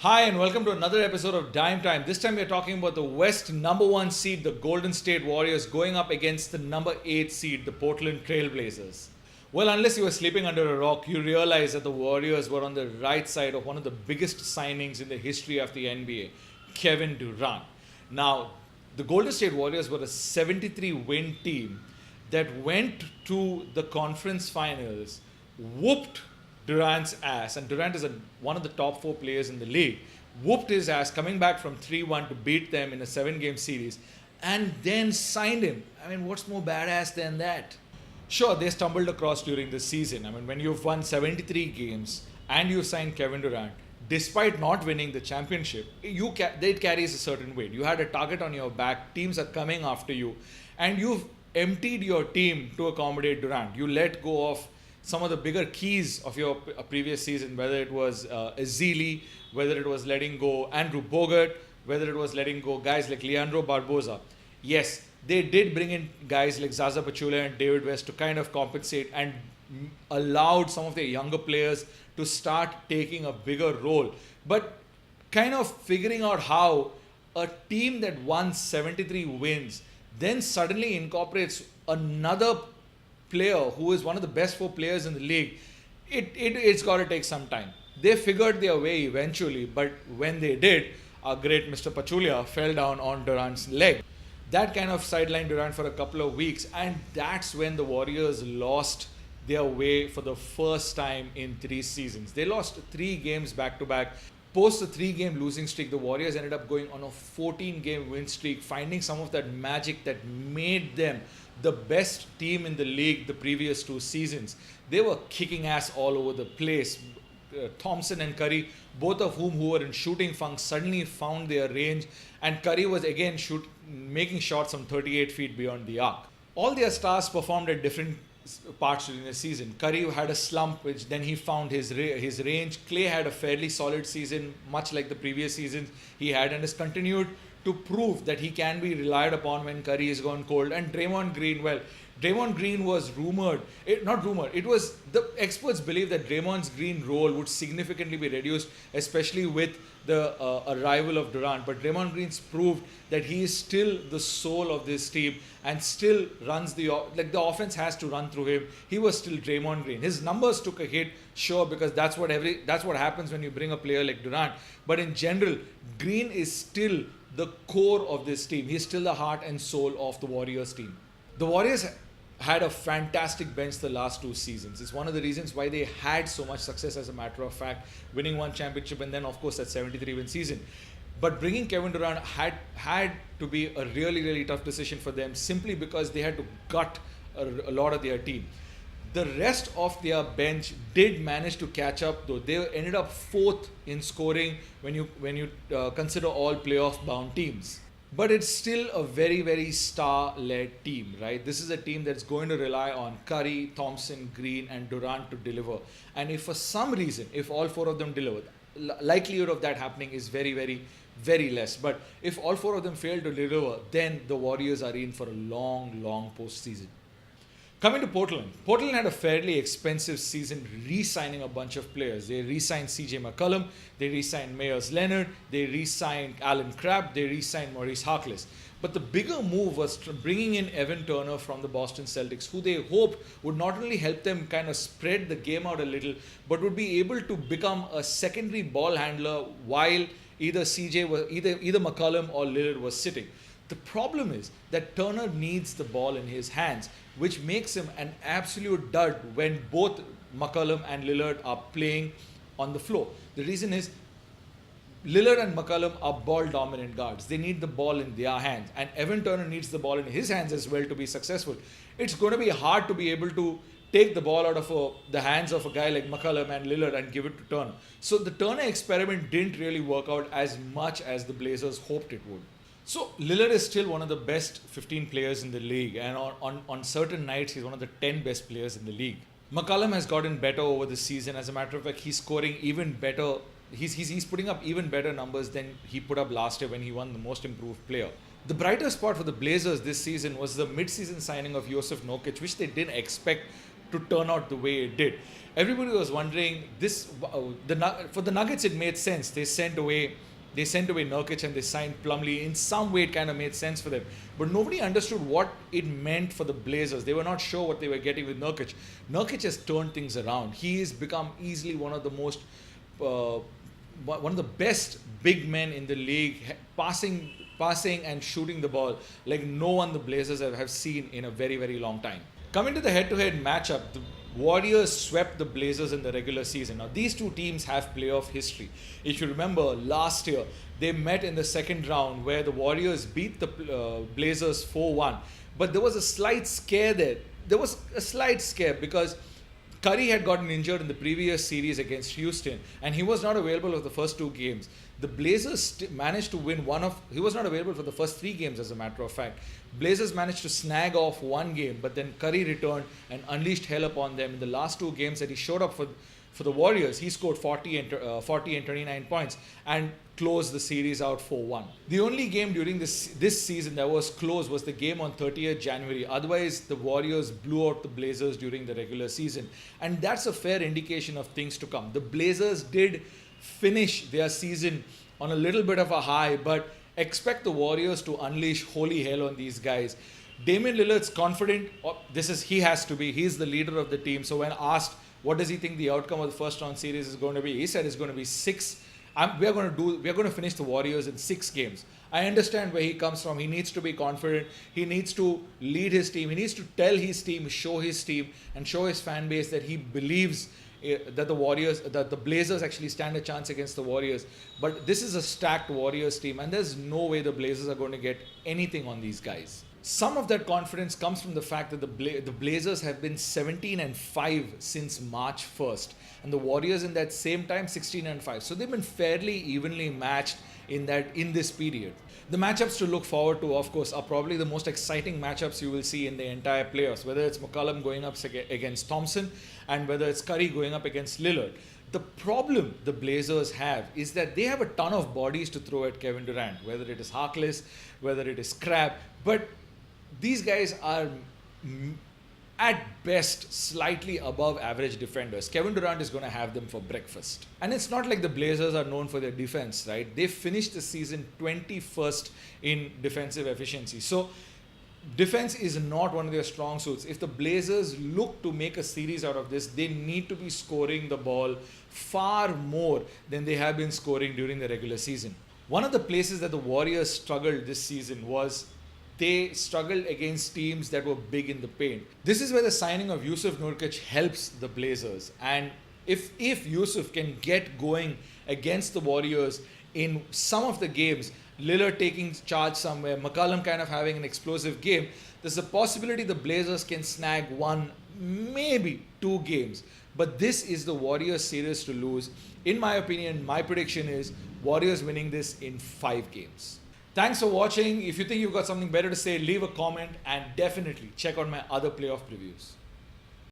Hi, and welcome to another episode of Dime Time. This time we're talking about the West number 1 seed, the Golden State Warriors, going up against the number 8 seed, the Portland Trailblazers. Well, unless you were sleeping under a rock, you realize that the Warriors were on the right side of one of the biggest signings in the history of the NBA, Kevin Durant. Now, the Golden State Warriors were a 73 win team that went to the conference finals, whooped Durant's ass, and Durant is one of the top 4 players in the league, whooped his ass coming back from 3-1 to beat them in a 7 game series, and then signed him. I mean, what's more badass than that? Sure, they stumbled across during the season. I mean, when you've won 73 games and you signed Kevin Durant, despite not winning the championship, it carries a certain weight. You had a target on your back, teams are coming after you, and you've emptied your team to accommodate Durant. You let go of some of the bigger keys of your previous season, whether it was Ezeli, whether it was letting go Andrew Bogut, whether it was letting go guys like Leandro Barbosa. Yes, they did bring in guys like Zaza Pachulia and David West to kind of compensate and allowed some of their younger players to start taking a bigger role. But kind of figuring out how a team that won 73 wins then suddenly incorporates another player who is one of the best 4 players in the league, it's got to take some time. They figured their way eventually, but when they did, our great Mr. Pachulia fell down on Durant's leg. That kind of sidelined Durant for a couple of weeks, and that's when the Warriors lost their way for the first time in 3 seasons. They lost 3 games back to back. Post the 3 game losing streak, the Warriors ended up going on a 14 game win streak, finding some of that magic that made them the best team in the league the previous 2 seasons. They were kicking ass all over the place. Thompson and Curry, both of whom who were in shooting funk, suddenly found their range, and Curry was again making shots from 38 feet beyond the arc. All their stars performed at different parts during the season. Curry had a slump, which then he found his range. Clay had a fairly solid season, much like the previous seasons he had, and has continued to prove that he can be relied upon when Curry is gone cold. And Draymond Green was rumored, it was, the experts believe that Draymond Green role would significantly be reduced, especially with the arrival of Durant. But Draymond Green's proved that he is still the soul of this team and still runs the offense has to run through him. He was still Draymond Green. His numbers took a hit, sure, because that's what happens when you bring a player like Durant. But in general, Green is still the core of this team. He's still the heart and soul of the Warriors team. The Warriors had a fantastic bench the last 2 seasons. It's one of the reasons why they had so much success, as a matter of fact, winning 1 championship and then, of course, that 73 win season. But bringing Kevin Durant had to be a really, really tough decision for them, simply because they had to gut a lot of their team. The rest of their bench did manage to catch up, though. They ended up 4th in scoring when you consider all playoff-bound teams. But it's still a very, very star-led team, right? This is a team that's going to rely on Curry, Thompson, Green, and Durant to deliver. And if for some reason, if all 4 of them deliver, likelihood of that happening is very, very, very less. But if all 4 of them fail to deliver, then the Warriors are in for a long, long postseason. Coming to Portland. Portland had a fairly expensive season re-signing a bunch of players. They re-signed CJ McCollum, they re-signed Myers Leonard, they re-signed Alan Crabb, they re-signed Maurice Harkless. But the bigger move was bringing in Evan Turner from the Boston Celtics, who they hoped would not only help them kind of spread the game out a little, but would be able to become a secondary ball handler while either McCollum or Lillard was sitting. The problem is that Turner needs the ball in his hands, which makes him an absolute dud when both McCollum and Lillard are playing on the floor. The reason is Lillard and McCollum are ball-dominant guards. They need the ball in their hands, and Evan Turner needs the ball in his hands as well to be successful. It's going to be hard to be able to take the ball out of the hands of a guy like McCollum and Lillard and give it to Turner. So the Turner experiment didn't really work out as much as the Blazers hoped it would. So Lillard is still one of the best 15 players in the league, and on certain nights he's one of the 10 best players in the league. McCollum has gotten better over the season. As a matter of fact, he's scoring even better. He's putting up even better numbers than he put up last year when he won the most improved player. The brighter spot for the Blazers this season was the mid-season signing of Jusuf Nurkic, which they didn't expect to turn out the way it did. Everybody was wondering for the Nuggets it made sense. They sent away Nurkic and they signed Plumlee. In some way, it kind of made sense for them. But nobody understood what it meant for the Blazers. They were not sure what they were getting with Nurkic. Nurkic has turned things around. He has become easily one of the best big men in the league, passing and shooting the ball like no one the Blazers have seen in a very, very long time. Coming to the head-to-head matchup, the Warriors swept the Blazers in the regular season. Now, these two teams have playoff history. If you remember, last year, they met in the second round where the Warriors beat the Blazers 4-1. But there was a slight scare there. There was a slight scare because Curry had gotten injured in the previous series against Houston, and he was not available for the first two games. The Blazers managed to win he was not available for the first three games, as a matter of fact. Blazers managed to snag off one game, but then Curry returned and unleashed hell upon them. In the last two games that he showed up for the Warriors, he scored 40 and 29 points and closed the series out 4-1. The only game during this season that was close was the game on 30th January. Otherwise, the Warriors blew out the Blazers during the regular season. And that's a fair indication of things to come. The Blazers did finish their season on a little bit of a high, but expect the Warriors to unleash holy hell on these guys. Damian Lillard's confident. He has to be. He's the leader of the team. So when asked what does he think the outcome of the first round series is going to be, he said it's going to be 6. We are going to finish the Warriors in 6 games. I understand where he comes from. He needs to be confident. He needs to lead his team. He needs to tell his team, show his team, and show his fan base that he believes that the Blazers actually stand a chance against the Warriors. But this is a stacked Warriors team, and there's no way the Blazers are going to get anything on these guys. Some of that confidence comes from the fact that the Blazers have been 17-5 since March 1st, and the Warriors in that same time 16-5. So they've been fairly evenly matched in this period. The matchups to look forward to, of course, are probably the most exciting matchups you will see in the entire playoffs, whether it's McCollum going up against Thompson and whether it's Curry going up against Lillard. The problem the Blazers have is that they have a ton of bodies to throw at Kevin Durant, whether it is Harkless, whether it is Crabbe, but these guys are at best slightly above average defenders. Kevin Durant is going to have them for breakfast. And it's not like the Blazers are known for their defense, right? They finished the season 21st in defensive efficiency. So defense is not one of their strong suits. If the Blazers look to make a series out of this, they need to be scoring the ball far more than they have been scoring during the regular season. One of the places that the Warriors struggled this season was they struggled against teams that were big in the paint. This is where the signing of Jusuf Nurkic helps the Blazers. And if Jusuf can get going against the Warriors in some of the games, Lillard taking charge somewhere, McCollum kind of having an explosive game, there's a possibility the Blazers can snag 1, maybe 2 games. But this is the Warriors series to lose. In my opinion, my prediction is Warriors winning this in 5 games. Thanks for watching. If you think you've got something better to say, leave a comment and definitely check out my other playoff previews.